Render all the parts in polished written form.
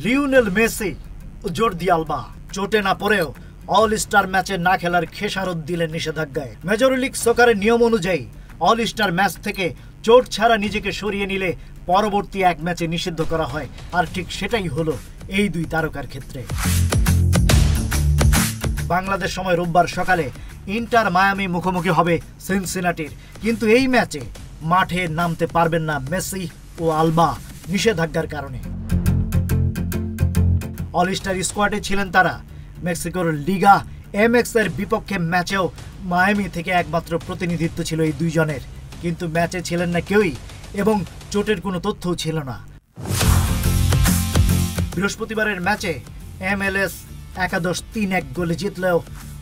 Lionel Messi ও Jordi Alba চোটে না পড়েও অল স্টার ম্যাচে না খেলার খেসারত দিলেন নিষেধাজ্ঞায়। মেজর লিগ সকারের নিয়ম অনুযায়ী অল স্টার ম্যাচ থেকে চোট ছাড়া নিজেকে সরিয়ে নিলে পরবর্তী এক ম্যাচে নিষিদ্ধ করা হয়, আর ঠিক সেটাই হলো এই দুই তারকার ক্ষেত্রে। বাংলাদেশ সময় রোববার সকালে ইন্টার মায়ামি মুখোমুখি হবে সিনসিনাটির, কিন্তু এই ম্যাচে মাঠে নামতে পারবেন না মেসি ও আলবা নিষেধাজ্ঞার কারণে। অল স্টার স্কোয়াডে ছিলেন তারা। মেক্সিকোর লিগা এমএক্স এর বিপক্ষে ম্যাচেও মায়ামি থেকে একমাত্র প্রতিনিধিত্ব ছিল এই দুইজনের, কিন্তু ম্যাচে ছিলেন না কেউই এবং চোটের কোনো তথ্যও ছিল না। বৃহস্পতিবারের ম্যাচে MLS একাদশ 3-1 গোলে জিতলেও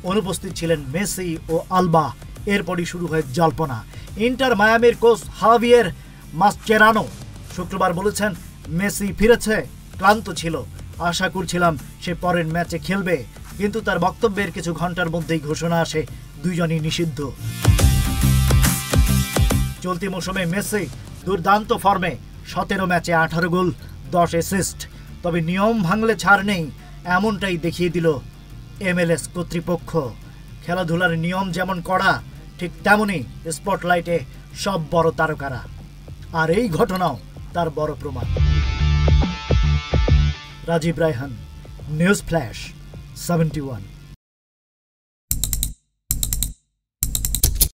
অনুপস্থিত ছিলেন মেসি ও আলবা। এরপরই শুরু হয় জল্পনা। ইন্টার মায়ামির কোচ হাভিয়ের মাসচেরানো শুক্রবার বলেছেন, মেসি ফিরেছে, ক্লান্ত ছিল, আশা করছিলাম সে পরের ম্যাচে খেলবে, কিন্তু তার বক্তব্যের কিছু ঘন্টার মধ্যেই ঘোষণা আসে দুইজনই নিষিদ্ধ। চলতি মৌসুমে মেসি দুর্দান্ত ফর্মে, 17 ম্যাচে 18 গোল 10 অ্যাসিস্ট। তবে নিয়ম ভাঙলে ছাড় নেই, এমনটাই দেখিয়ে দিল MLS কর্তৃপক্ষ। খেলাধুলার নিয়ম যেমন কড়া, ঠিক তেমনই স্পটলাইটে সব বড় তারকারা, আর এই ঘটনাও তার বড় প্রমাণ। Rajib Raihan, news flash 71।